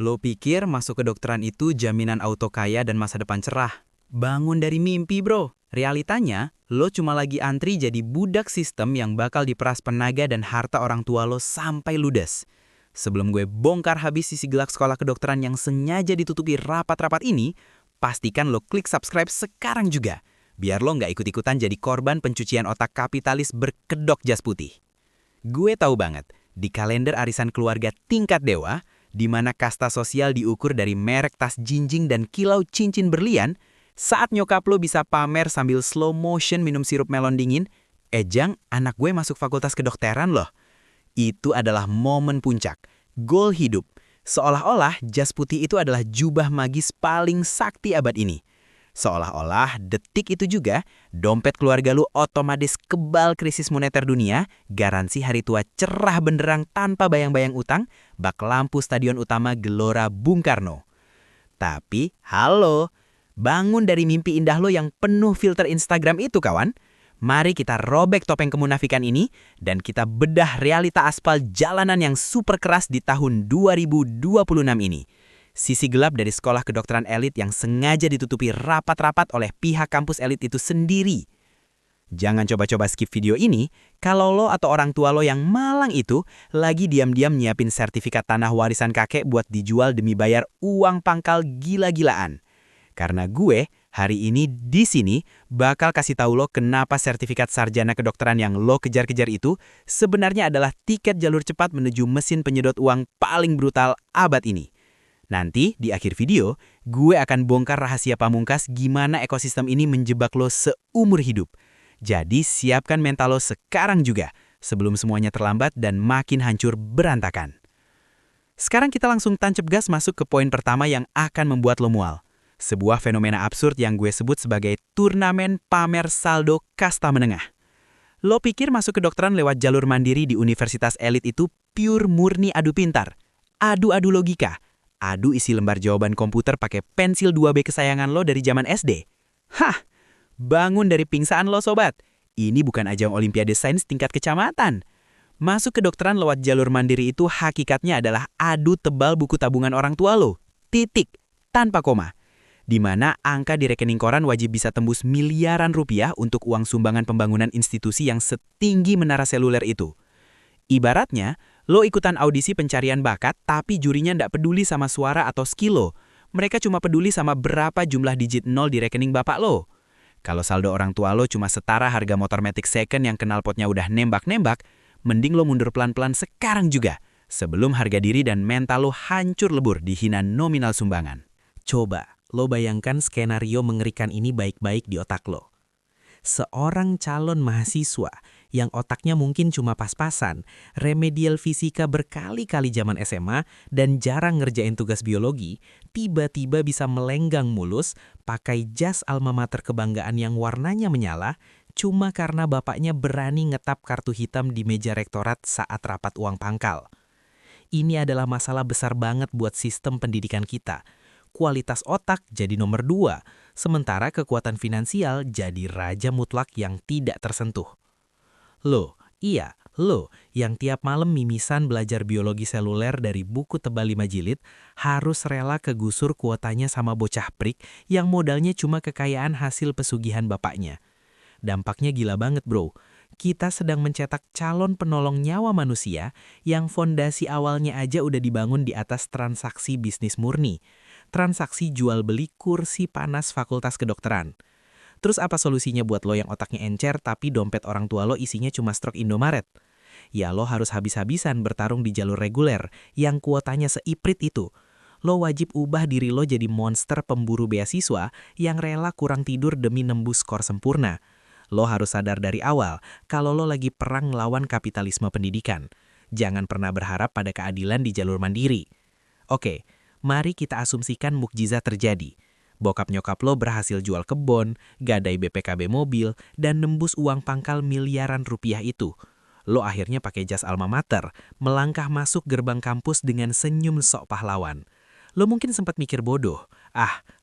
Lo pikir masuk kedokteran itu jaminan auto kaya dan masa depan cerah? Bangun dari mimpi, bro. Realitanya, lo cuma lagi antri jadi budak sistem yang bakal diperas penaga dan harta orang tua lo sampai ludes. Sebelum gue bongkar habis sisi gelap sekolah kedokteran yang sengaja ditutupi rapat-rapat ini, pastikan lo klik subscribe sekarang juga. Biar lo nggak ikut-ikutan jadi korban pencucian otak kapitalis berkedok jas putih. Gue tahu banget, di kalender arisan keluarga tingkat dewa, di mana kasta sosial diukur dari merek tas jinjing dan kilau cincin berlian, saat nyokap lo bisa pamer sambil slow motion minum sirup melon dingin, Jang, anak gue masuk fakultas kedokteran loh. Itu adalah momen puncak, goal hidup. Seolah-olah jas putih itu adalah jubah magis paling sakti abad ini. Seolah-olah detik itu juga, dompet keluarga lu otomatis kebal krisis moneter dunia, garansi hari tua cerah benderang tanpa bayang-bayang utang, bak lampu stadion utama Gelora Bung Karno. Tapi, halo, bangun dari mimpi indah lo yang penuh filter Instagram itu kawan. Mari kita robek topeng kemunafikan ini dan kita bedah realita aspal jalanan yang super keras di tahun 2026 ini. Sisi gelap dari sekolah kedokteran elit yang sengaja ditutupi rapat-rapat oleh pihak kampus elit itu sendiri. Jangan coba-coba skip video ini kalau lo atau orang tua lo yang malang itu lagi diam-diam nyiapin sertifikat tanah warisan kakek buat dijual demi bayar uang pangkal gila-gilaan. Karena gue hari ini di sini bakal kasih tahu lo kenapa sertifikat sarjana kedokteran yang lo kejar-kejar itu sebenarnya adalah tiket jalur cepat menuju mesin penyedot uang paling brutal abad ini. Nanti di akhir video, gue akan bongkar rahasia pamungkas gimana ekosistem ini menjebak lo seumur hidup. Jadi siapkan mental lo sekarang juga, sebelum semuanya terlambat dan makin hancur berantakan. Sekarang kita langsung tancap gas masuk ke poin pertama yang akan membuat lo mual. Sebuah fenomena absurd yang gue sebut sebagai turnamen pamer saldo kasta menengah. Lo pikir masuk kedokteran lewat jalur mandiri di universitas elit itu pure murni adu pintar, adu-adu logika, adu isi lembar jawaban komputer pakai pensil 2B kesayangan lo dari zaman SD. Hah, bangun dari pingsan lo sobat. Ini bukan ajang olimpiade sains tingkat kecamatan. Masuk kedokteran lewat jalur mandiri itu hakikatnya adalah adu tebal buku tabungan orang tua lo. Titik, tanpa koma. Di mana angka di rekening koran wajib bisa tembus miliaran rupiah untuk uang sumbangan pembangunan institusi yang setinggi menara seluler itu. Ibaratnya, lo ikutan audisi pencarian bakat tapi jurinya ndak peduli sama suara atau skill lo. Mereka cuma peduli sama berapa jumlah digit nol di rekening bapak lo. Kalau saldo orang tua lo cuma setara harga motor Matic Second yang knalpotnya udah nembak-nembak, mending lo mundur pelan-pelan sekarang juga, sebelum harga diri dan mental lo hancur lebur di hina nominal sumbangan. Coba, lo bayangkan skenario mengerikan ini baik-baik di otak lo. Seorang calon mahasiswa yang otaknya mungkin cuma pas-pasan, remedial fisika berkali-kali zaman SMA, dan jarang ngerjain tugas biologi, tiba-tiba bisa melenggang mulus, pakai jas alma mater kebanggaan yang warnanya menyala, cuma karena bapaknya berani ngetap kartu hitam di meja rektorat saat rapat uang pangkal. Ini adalah masalah besar banget buat sistem pendidikan kita. Kualitas otak jadi nomor 2, sementara kekuatan finansial jadi raja mutlak yang tidak tersentuh. Lo, iya, lo yang tiap malam mimisan belajar biologi seluler dari buku tebal 5 jilid, harus rela kegusur kuotanya sama bocah prik yang modalnya cuma kekayaan hasil pesugihan bapaknya. Dampaknya gila banget bro. Kita sedang mencetak calon penolong nyawa manusia yang fondasi awalnya aja udah dibangun di atas transaksi bisnis murni. Transaksi jual beli kursi panas fakultas kedokteran. Terus apa solusinya buat lo yang otaknya encer tapi dompet orang tua lo isinya cuma stok Indomaret? Ya lo harus habis-habisan bertarung di jalur reguler yang kuotanya seiprit itu. Lo wajib ubah diri lo jadi monster pemburu beasiswa yang rela kurang tidur demi nembus skor sempurna. Lo harus sadar dari awal kalau lo lagi perang melawan kapitalisme pendidikan. Jangan pernah berharap pada keadilan di jalur mandiri. Oke. Mari kita asumsikan mukjizat terjadi. Bokap nyokap lo berhasil jual kebon, gadai BPKB mobil, dan nembus uang pangkal miliaran rupiah itu. Lo akhirnya pakai jas alma mater, melangkah masuk gerbang kampus dengan senyum sok pahlawan. Lo mungkin sempat mikir bodoh.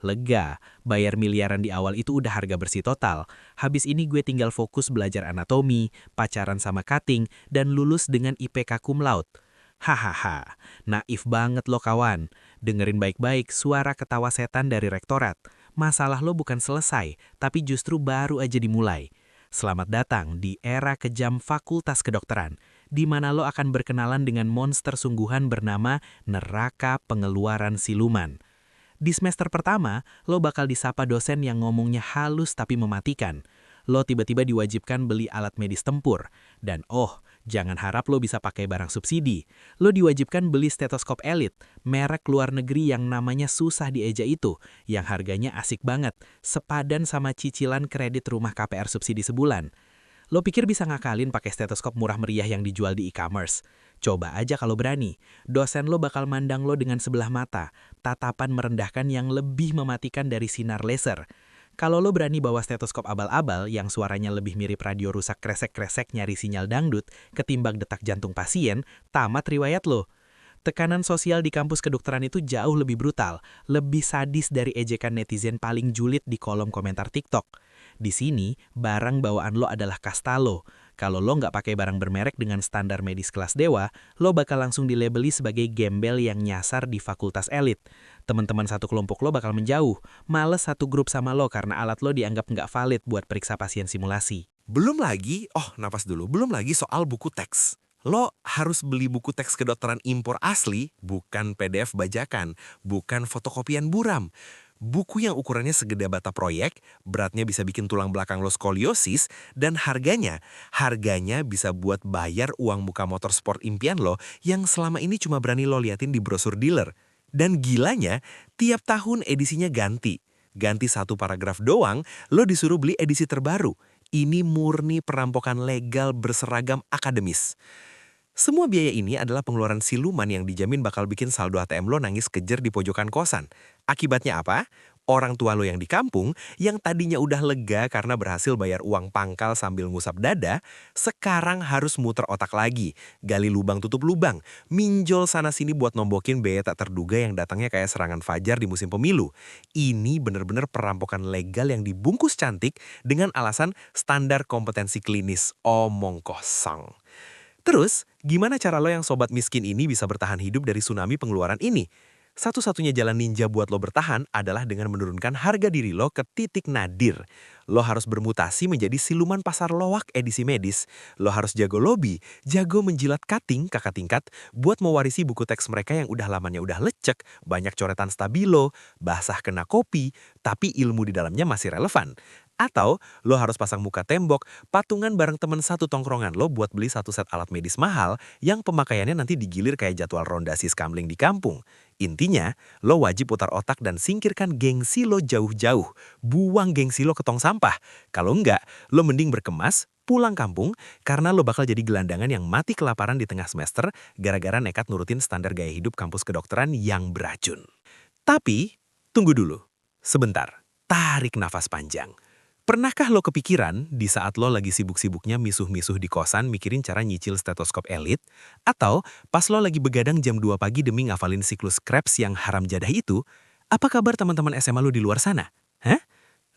Lega, bayar miliaran di awal itu udah harga bersih total. Habis ini gue tinggal fokus belajar anatomi, pacaran sama cutting, dan lulus dengan IPK cum laude. Hahaha, naif banget lo kawan. Dengerin baik-baik suara ketawa setan dari rektorat. Masalah lo bukan selesai, tapi justru baru aja dimulai. Selamat datang di era kejam Fakultas Kedokteran, di mana lo akan berkenalan dengan monster sungguhan bernama neraka pengeluaran siluman. Di semester pertama, lo bakal disapa dosen yang ngomongnya halus tapi mematikan. Lo tiba-tiba diwajibkan beli alat medis tempur. Dan jangan harap lo bisa pakai barang subsidi. Lo diwajibkan beli stetoskop elit, merek luar negeri yang namanya susah dieja itu, yang harganya asik banget, sepadan sama cicilan kredit rumah KPR subsidi sebulan. Lo pikir bisa ngakalin pakai stetoskop murah meriah yang dijual di e-commerce? Coba aja kalau berani. Dosen lo bakal mandang lo dengan sebelah mata, tatapan merendahkan yang lebih mematikan dari sinar laser. Kalau lo berani bawa stetoskop abal-abal yang suaranya lebih mirip radio rusak kresek-kresek nyari sinyal dangdut ketimbang detak jantung pasien, tamat riwayat lo. Tekanan sosial di kampus kedokteran itu jauh lebih brutal, lebih sadis dari ejekan netizen paling julid di kolom komentar TikTok. Di sini, barang bawaan lo adalah kasta lo. Kalau lo nggak pakai barang bermerek dengan standar medis kelas dewa, lo bakal langsung dilabeli sebagai gembel yang nyasar di fakultas elit. Teman-teman satu kelompok lo bakal menjauh, males satu grup sama lo karena alat lo dianggap nggak valid buat periksa pasien simulasi. Belum lagi soal buku teks. Lo harus beli buku teks kedokteran impor asli, bukan PDF bajakan, bukan fotokopian buram. Buku yang ukurannya segede bata proyek, beratnya bisa bikin tulang belakang lo skoliosis, dan harganya bisa buat bayar uang muka motor sport impian lo yang selama ini cuma berani lo liatin di brosur dealer. Dan gilanya, tiap tahun edisinya ganti. Ganti satu paragraf doang, lo disuruh beli edisi terbaru. Ini murni perampokan legal berseragam akademis. Semua biaya ini adalah pengeluaran siluman yang dijamin bakal bikin saldo ATM lo nangis kejer di pojokan kosan. Akibatnya apa? Orang tua lo yang di kampung, yang tadinya udah lega karena berhasil bayar uang pangkal sambil ngusap dada, sekarang harus muter otak lagi, gali lubang tutup lubang, minjol sana-sini buat nombokin biaya tak terduga yang datangnya kayak serangan fajar di musim pemilu. Ini bener-bener perampokan legal yang dibungkus cantik dengan alasan standar kompetensi klinis. Omong kosong. Terus, gimana cara lo yang sobat miskin ini bisa bertahan hidup dari tsunami pengeluaran ini? Satu-satunya jalan ninja buat lo bertahan adalah dengan menurunkan harga diri lo ke titik nadir. Lo harus bermutasi menjadi siluman pasar loak edisi medis. Lo harus jago lobby, jago menjilat cutting kakak tingkat buat mewarisi buku teks mereka yang udah lamanya udah lecek, banyak coretan stabilo, basah kena kopi, tapi ilmu di dalamnya masih relevan. Atau lo harus pasang muka tembok, patungan bareng temen satu tongkrongan lo buat beli satu set alat medis mahal yang pemakaiannya nanti digilir kayak jadwal ronda siskamling di kampung. Intinya, lo wajib putar otak dan singkirkan gengsi lo jauh-jauh. Buang gengsi lo ke tong sampah. Kalau enggak, lo mending berkemas, pulang kampung, karena lo bakal jadi gelandangan yang mati kelaparan di tengah semester gara-gara nekat nurutin standar gaya hidup kampus kedokteran yang beracun. Tapi, tunggu dulu. Sebentar, tarik nafas panjang. Pernahkah lo kepikiran di saat lo lagi sibuk-sibuknya misuh-misuh di kosan mikirin cara nyicil stetoskop elit? Atau pas lo lagi begadang jam 2 pagi demi ngafalin siklus Krebs yang haram jadah itu? Apa kabar teman-teman SMA lo di luar sana? Hah?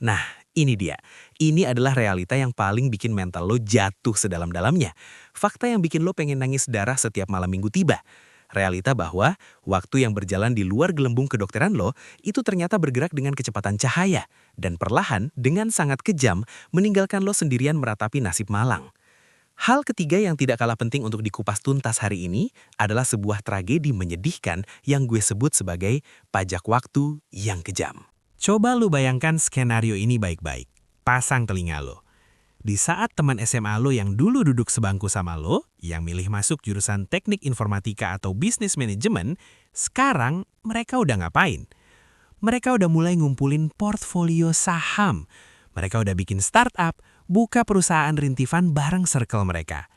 Nah, ini dia. Ini adalah realita yang paling bikin mental lo jatuh sedalam-dalamnya. Fakta yang bikin lo pengen nangis darah setiap malam minggu tiba. Realita bahwa waktu yang berjalan di luar gelembung kedokteran lo itu ternyata bergerak dengan kecepatan cahaya dan perlahan dengan sangat kejam meninggalkan lo sendirian meratapi nasib malang. Hal ketiga yang tidak kalah penting untuk dikupas tuntas hari ini adalah sebuah tragedi menyedihkan yang gue sebut sebagai pajak waktu yang kejam. Coba lu bayangkan skenario ini baik-baik. Pasang telinga lo. Di saat teman SMA lo yang dulu duduk sebangku sama lo, yang milih masuk jurusan teknik informatika atau bisnis manajemen, sekarang mereka udah ngapain? Mereka udah mulai ngumpulin portfolio saham. Mereka udah bikin startup, buka perusahaan rintisan bareng circle mereka.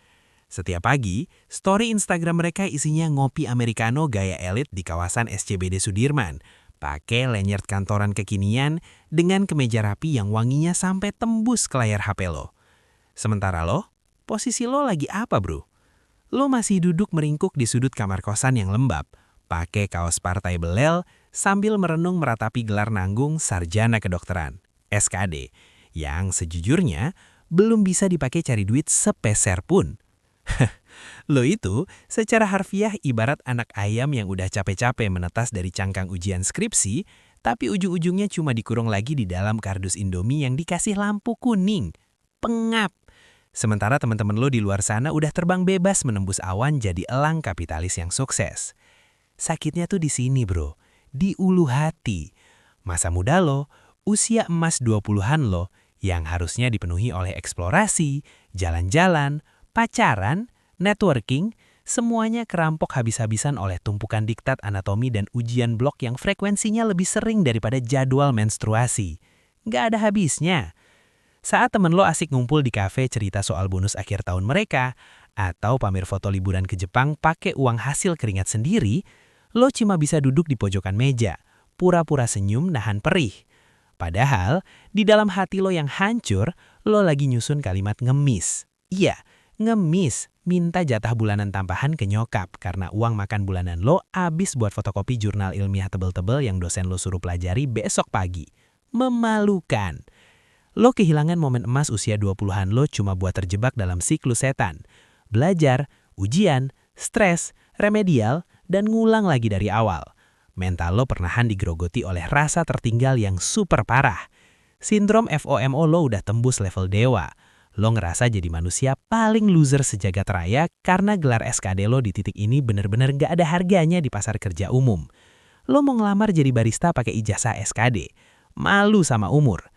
Setiap pagi, story Instagram mereka isinya ngopi americano gaya elit di kawasan SCBD Sudirman. Pakai lanyard kantoran kekinian dengan kemeja rapi yang wanginya sampai tembus ke layar HP lo. Sementara lo, posisi lo lagi apa bro? Lo masih duduk meringkuk di sudut kamar kosan yang lembab, pakai kaos partai belel sambil merenung meratapi gelar nanggung sarjana kedokteran, SKD, yang sejujurnya belum bisa dipakai cari duit sepeser pun. Lo itu secara harfiah ibarat anak ayam yang udah capek-capek menetas dari cangkang ujian skripsi, tapi ujung-ujungnya cuma dikurung lagi di dalam kardus Indomie yang dikasih lampu kuning. Pengap. Sementara teman-teman lo di luar sana udah terbang bebas menembus awan jadi elang kapitalis yang sukses. Sakitnya tuh di sini bro, di ulu hati. Masa muda lo, usia emas 20-an lo, yang harusnya dipenuhi oleh eksplorasi, jalan-jalan, pacaran, networking, semuanya kerampok habis-habisan oleh tumpukan diktat anatomi dan ujian blok yang frekuensinya lebih sering daripada jadwal menstruasi. Nggak ada habisnya. Saat temen lo asik ngumpul di kafe cerita soal bonus akhir tahun mereka, atau pamer foto liburan ke Jepang pakai uang hasil keringat sendiri, lo cuma bisa duduk di pojokan meja, pura-pura senyum nahan perih. Padahal, di dalam hati lo yang hancur, lo lagi nyusun kalimat ngemis. Iya, ngemis, minta jatah bulanan tambahan ke nyokap karena uang makan bulanan lo habis buat fotokopi jurnal ilmiah tebel-tebel yang dosen lo suruh pelajari besok pagi. Memalukan. Lo kehilangan momen emas usia 20-an lo cuma buat terjebak dalam siklus setan. Belajar, ujian, stres, remedial, dan ngulang lagi dari awal. Mental lo perlahan digerogoti oleh rasa tertinggal yang super parah. Sindrom FOMO lo udah tembus level dewa. Lo ngerasa jadi manusia paling loser sejagat raya karena gelar SKD lo di titik ini bener-bener gak ada harganya di pasar kerja umum. Lo mau ngelamar jadi barista pakai ijazah SKD. Malu sama umur.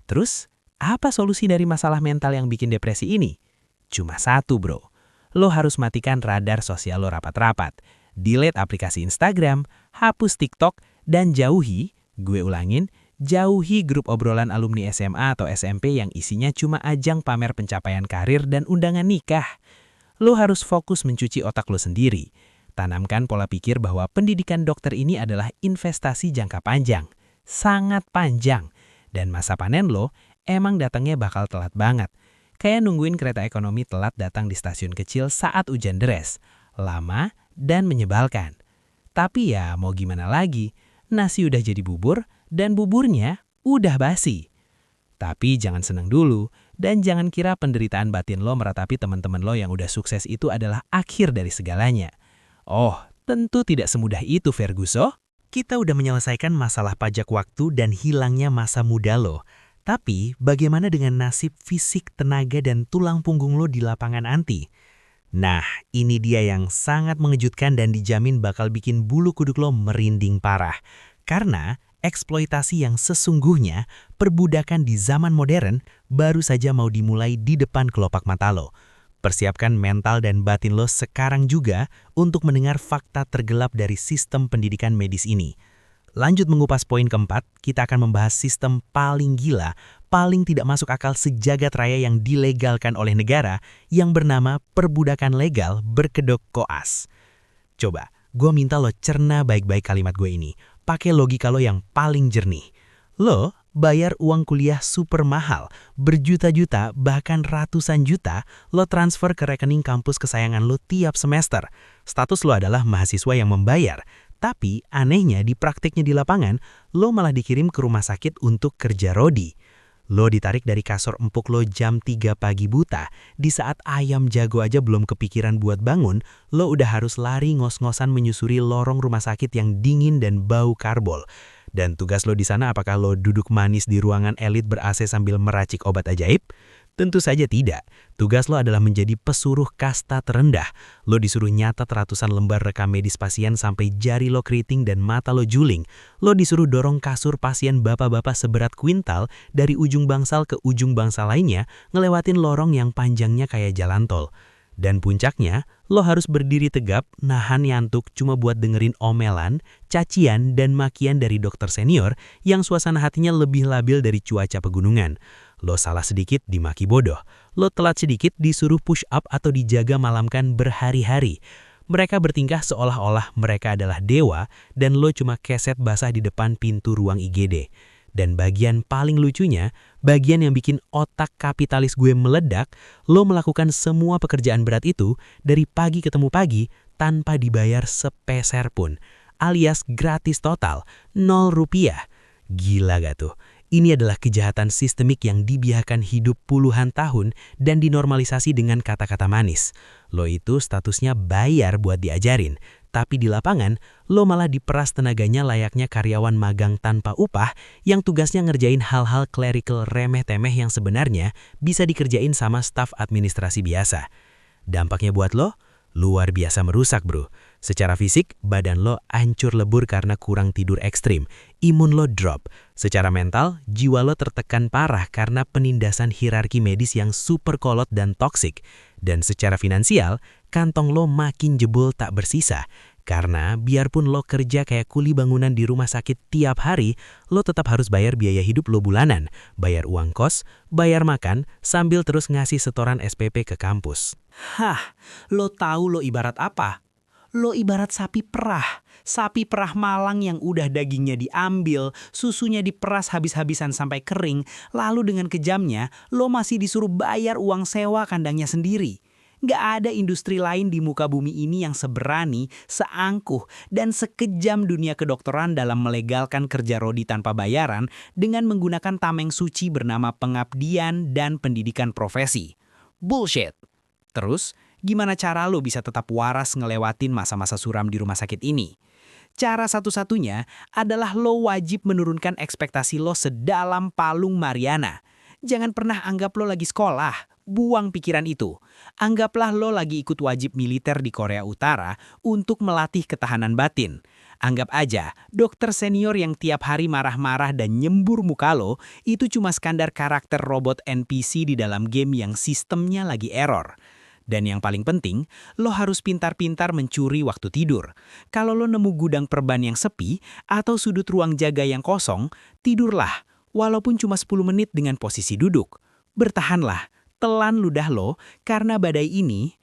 Terus, apa solusi dari masalah mental yang bikin depresi ini? Cuma satu bro, lo harus matikan radar sosial lo rapat-rapat. Delete aplikasi Instagram, hapus TikTok, dan jauhi grup obrolan alumni SMA atau SMP yang isinya cuma ajang pamer pencapaian karir dan undangan nikah. Lo harus fokus mencuci otak lo sendiri. Tanamkan pola pikir bahwa pendidikan dokter ini adalah investasi jangka panjang. Sangat panjang. Dan masa panen lo emang datangnya bakal telat banget. Kayak nungguin kereta ekonomi telat datang di stasiun kecil saat hujan deras. Lama dan menyebalkan. Tapi ya mau gimana lagi, nasi udah jadi bubur dan buburnya udah basi. Tapi jangan senang dulu dan jangan kira penderitaan batin lo meratapi teman-teman lo yang udah sukses itu adalah akhir dari segalanya. Oh, tentu tidak semudah itu Ferguson. Kita udah menyelesaikan masalah pajak waktu dan hilangnya masa muda lo. Tapi bagaimana dengan nasib fisik, tenaga, dan tulang punggung lo di lapangan anti? Nah, ini dia yang sangat mengejutkan dan dijamin bakal bikin bulu kuduk lo merinding parah. Karena eksploitasi yang sesungguhnya, perbudakan di zaman modern, baru saja mau dimulai di depan kelopak mata lo. Persiapkan mental dan batin lo sekarang juga untuk mendengar fakta tergelap dari sistem pendidikan medis ini. Lanjut mengupas poin keempat, kita akan membahas sistem paling gila, paling tidak masuk akal sejagat raya yang dilegalkan oleh negara yang bernama perbudakan legal berkedok koas. Coba, gue minta lo cerna baik-baik kalimat gue ini. Pakai logika lo yang paling jernih. Lo bayar uang kuliah super mahal, berjuta-juta, bahkan ratusan juta, lo transfer ke rekening kampus kesayangan lo tiap semester. Status lo adalah mahasiswa yang membayar. Tapi anehnya di praktiknya di lapangan, lo malah dikirim ke rumah sakit untuk kerja rodi. Lo ditarik dari kasur empuk lo jam 3 pagi buta. Di saat ayam jago aja belum kepikiran buat bangun, lo udah harus lari ngos-ngosan menyusuri lorong rumah sakit yang dingin dan bau karbol. Dan tugas lo di sana apakah lo duduk manis di ruangan elit ber-AC sambil meracik obat ajaib? Tentu saja tidak. Tugas lo adalah menjadi pesuruh kasta terendah. Lo disuruh nyatat ratusan lembar rekam medis pasien sampai jari lo keriting dan mata lo juling. Lo disuruh dorong kasur pasien bapak-bapak seberat kuintal dari ujung bangsal ke ujung bangsal lainnya, ngelewatin lorong yang panjangnya kayak jalan tol. Dan puncaknya, lo harus berdiri tegap, nahan nyantuk cuma buat dengerin omelan, cacian, dan makian dari dokter senior yang suasana hatinya lebih labil dari cuaca pegunungan. Lo salah sedikit dimaki bodoh. Lo telat sedikit disuruh push up atau dijaga malamkan berhari-hari. Mereka bertingkah seolah-olah mereka adalah dewa dan lo cuma keset basah di depan pintu ruang IGD. Dan bagian paling lucunya, bagian yang bikin otak kapitalis gue meledak, lo melakukan semua pekerjaan berat itu dari pagi ketemu pagi tanpa dibayar sepeser pun. Alias gratis total, 0 rupiah. Gila gak tuh? Ini adalah kejahatan sistemik yang dibiarkan hidup puluhan tahun dan dinormalisasi dengan kata-kata manis. Lo itu statusnya bayar buat diajarin, tapi di lapangan, lo malah diperas tenaganya layaknya karyawan magang tanpa upah yang tugasnya ngerjain hal-hal clerical remeh-temeh yang sebenarnya bisa dikerjain sama staf administrasi biasa. Dampaknya buat lo, luar biasa merusak bro. Secara fisik, badan lo hancur lebur karena kurang tidur ekstrim, imun lo drop. Secara mental, jiwa lo tertekan parah karena penindasan hierarki medis yang super kolot dan toksik. Dan secara finansial, kantong lo makin jebol tak bersisa. Karena biarpun lo kerja kayak kuli bangunan di rumah sakit tiap hari, lo tetap harus bayar biaya hidup lo bulanan, bayar uang kos, bayar makan, sambil terus ngasih setoran SPP ke kampus. Hah, lo tahu lo ibarat apa? Lo ibarat sapi perah. Sapi perah Malang yang udah dagingnya diambil, susunya diperas habis-habisan sampai kering, lalu dengan kejamnya, lo masih disuruh bayar uang sewa kandangnya sendiri. Nggak ada industri lain di muka bumi ini yang seberani, seangkuh, dan sekejam dunia kedokteran dalam melegalkan kerja rodi tanpa bayaran dengan menggunakan tameng suci bernama pengabdian dan pendidikan profesi. Bullshit! Terus, gimana cara lo bisa tetap waras ngelewatin masa-masa suram di rumah sakit ini? Cara satu-satunya adalah lo wajib menurunkan ekspektasi lo sedalam palung Mariana. Jangan pernah anggap lo lagi sekolah, buang pikiran itu. Anggaplah lo lagi ikut wajib militer di Korea Utara untuk melatih ketahanan batin. Anggap aja, dokter senior yang tiap hari marah-marah dan nyembur muka lo, itu cuma skandar karakter robot NPC di dalam game yang sistemnya lagi error. Dan yang paling penting, lo harus pintar-pintar mencuri waktu tidur. Kalau lo nemu gudang perban yang sepi atau sudut ruang jaga yang kosong, tidurlah, walaupun cuma 10 menit dengan posisi duduk. Bertahanlah, telan ludah lo, karena badai ini,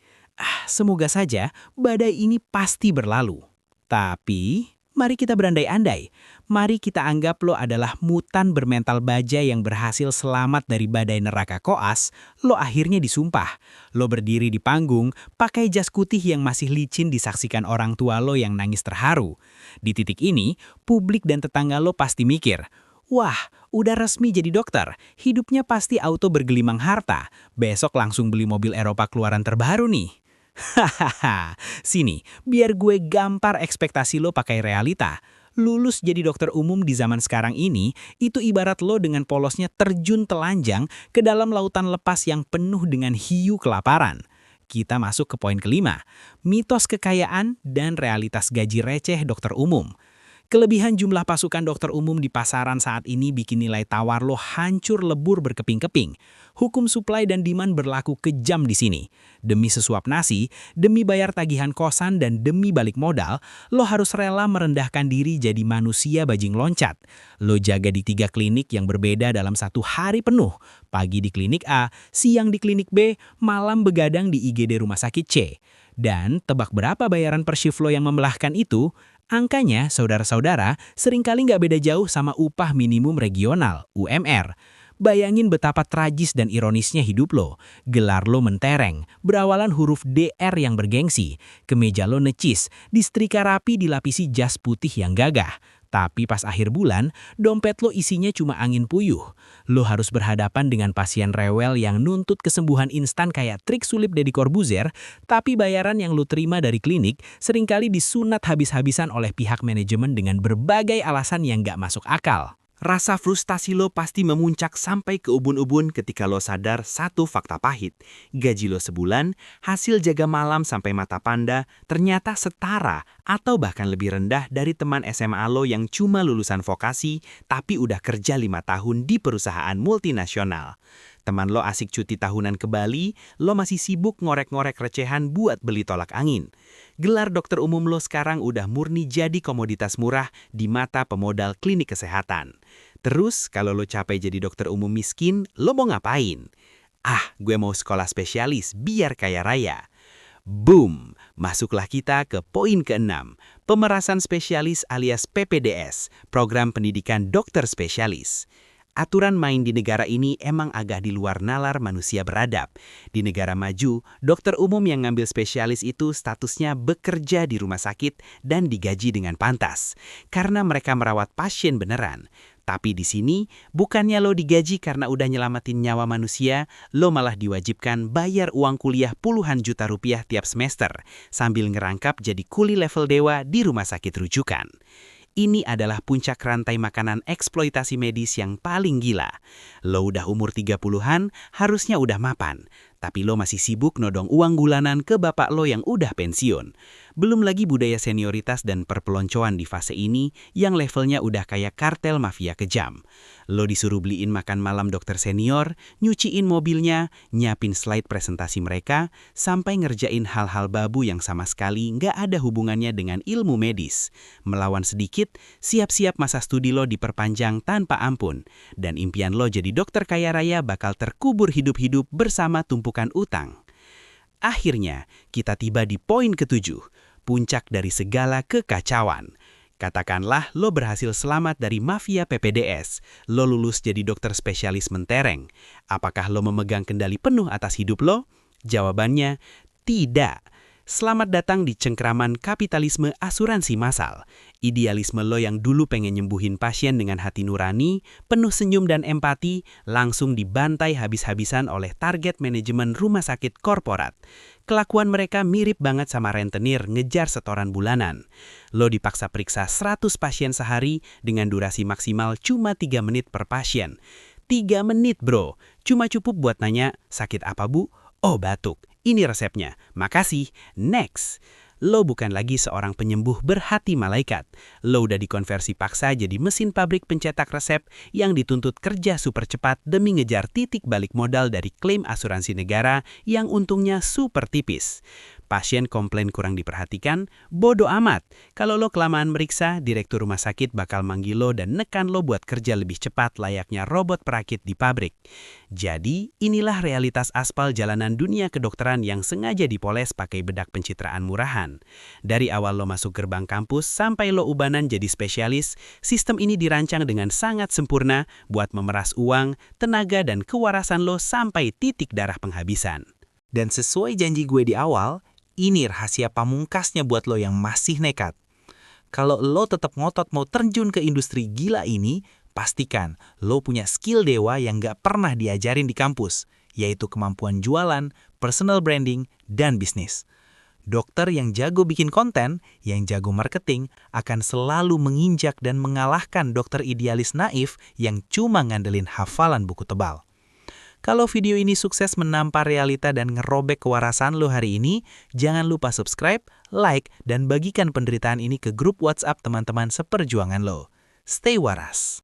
semoga saja badai ini pasti berlalu. Tapi, mari kita berandai-andai. Mari kita anggap lo adalah mutan bermental baja yang berhasil selamat dari badai neraka koas, lo akhirnya disumpah. Lo berdiri di panggung, pakai jas putih yang masih licin disaksikan orang tua lo yang nangis terharu. Di titik ini, publik dan tetangga lo pasti mikir, wah, udah resmi jadi dokter, hidupnya pasti auto bergelimang harta, besok langsung beli mobil Eropa keluaran terbaru nih. Hahaha, sini, biar gue gampar ekspektasi lo pakai realita. Lulus jadi dokter umum di zaman sekarang ini, itu ibarat lo dengan polosnya terjun telanjang ke dalam lautan lepas yang penuh dengan hiu kelaparan. Kita masuk ke poin kelima, mitos kekayaan dan realitas gaji receh dokter umum. Kelebihan jumlah pasukan dokter umum di pasaran saat ini bikin nilai tawar lo hancur lebur berkeping-keping. Hukum supply dan demand berlaku kejam di sini. Demi sesuap nasi, demi bayar tagihan kosan dan demi balik modal, lo harus rela merendahkan diri jadi manusia bajing loncat. Lo jaga di 3 klinik yang berbeda dalam 1 hari penuh. Pagi di klinik A, siang di klinik B, malam begadang di IGD rumah sakit C. Dan tebak berapa bayaran per shift lo yang membelahkan itu? Angkanya, saudara-saudara, seringkali nggak beda jauh sama upah minimum regional, UMR. Bayangin betapa tragis dan ironisnya hidup lo. Gelar lo mentereng, berawalan huruf DR yang bergengsi. Kemeja lo necis, disetrika rapi dilapisi jas putih yang gagah. Tapi pas akhir bulan, dompet lo isinya cuma angin puyuh. Lo harus berhadapan dengan pasien rewel yang nuntut kesembuhan instan kayak trik sulip Deddy Corbuzier, tapi bayaran yang lo terima dari klinik seringkali disunat habis-habisan oleh pihak manajemen dengan berbagai alasan yang nggak masuk akal. Rasa frustasi lo pasti memuncak sampai ke ubun-ubun ketika lo sadar satu fakta pahit. Gaji lo sebulan, hasil jaga malam sampai mata panda, ternyata setara atau bahkan lebih rendah dari teman SMA lo yang cuma lulusan vokasi tapi udah kerja 5 tahun di perusahaan multinasional. Teman lo asik cuti tahunan ke Bali, lo masih sibuk ngorek-ngorek recehan buat beli tolak angin. Gelar dokter umum lo sekarang udah murni jadi komoditas murah di mata pemodal klinik kesehatan. Terus kalau lo capek jadi dokter umum miskin, lo mau ngapain? Gue mau sekolah spesialis biar kaya raya. Boom! Masuklah kita ke poin ke-6, pemerasan spesialis alias PPDS, program pendidikan dokter spesialis. Aturan main di negara ini emang agak di luar nalar manusia beradab. Di negara maju, dokter umum yang ngambil spesialis itu statusnya bekerja di rumah sakit dan digaji dengan pantas. Karena mereka merawat pasien beneran. Tapi di sini, bukannya lo digaji karena udah nyelamatin nyawa manusia, lo malah diwajibkan bayar uang kuliah puluhan juta rupiah tiap semester, sambil ngerangkap jadi kuli level dewa di rumah sakit rujukan. Ini adalah puncak rantai makanan eksploitasi medis yang paling gila. Lo udah umur 30-an, harusnya udah mapan. Tapi lo masih sibuk nodong uang bulanan ke bapak lo yang udah pensiun. Belum lagi budaya senioritas dan perpeloncoan di fase ini yang levelnya udah kayak kartel mafia kejam. Lo disuruh beliin makan malam dokter senior, nyuciin mobilnya, nyiapin slide presentasi mereka, sampai ngerjain hal-hal babu yang sama sekali nggak ada hubungannya dengan ilmu medis. Melawan sedikit, siap-siap masa studi lo diperpanjang tanpa ampun. Dan impian lo jadi dokter kaya raya bakal terkubur hidup-hidup bersama tumpukan utang. Akhirnya, kita tiba di poin ke-7, puncak dari segala kekacauan. Katakanlah lo berhasil selamat dari mafia PPDS, lo lulus jadi dokter spesialis mentereng. Apakah lo memegang kendali penuh atas hidup lo? Jawabannya, tidak. Selamat datang di cengkraman kapitalisme asuransi massal. Idealisme lo yang dulu pengen nyembuhin pasien dengan hati nurani, penuh senyum dan empati, langsung dibantai habis-habisan oleh target manajemen rumah sakit korporat. Kelakuan mereka mirip banget sama rentenir ngejar setoran bulanan. Lo dipaksa periksa 100 pasien sehari dengan durasi maksimal cuma 3 menit per pasien. 3 menit bro, cuma cukup buat nanya, sakit apa bu? Oh batuk, ini resepnya, makasih, next. Lo bukan lagi seorang penyembuh berhati malaikat. Lo udah dikonversi paksa jadi mesin pabrik pencetak resep yang dituntut kerja super cepat demi ngejar titik balik modal dari klaim asuransi negara yang untungnya super tipis. Pasien komplain kurang diperhatikan, bodo amat. Kalau lo kelamaan meriksa, direktur rumah sakit bakal manggil lo dan nekan lo buat kerja lebih cepat layaknya robot perakit di pabrik. Jadi, inilah realitas aspal jalanan dunia kedokteran yang sengaja dipoles pakai bedak pencitraan murahan. Dari awal lo masuk gerbang kampus sampai lo ubanan jadi spesialis, sistem ini dirancang dengan sangat sempurna buat memeras uang, tenaga, dan kewarasan lo sampai titik darah penghabisan. Dan sesuai janji gue di awal, ini rahasia pamungkasnya buat lo yang masih nekat. Kalau lo tetap ngotot mau terjun ke industri gila ini, pastikan lo punya skill dewa yang gak pernah diajarin di kampus, yaitu kemampuan jualan, personal branding, dan bisnis. Dokter yang jago bikin konten, yang jago marketing, akan selalu menginjak dan mengalahkan dokter idealis naif yang cuma ngandelin hafalan buku tebal. Kalau video ini sukses menampar realita dan ngerobek kewarasan lo hari ini, jangan lupa subscribe, like, dan bagikan penderitaan ini ke grup WhatsApp teman-teman seperjuangan lo. Stay waras!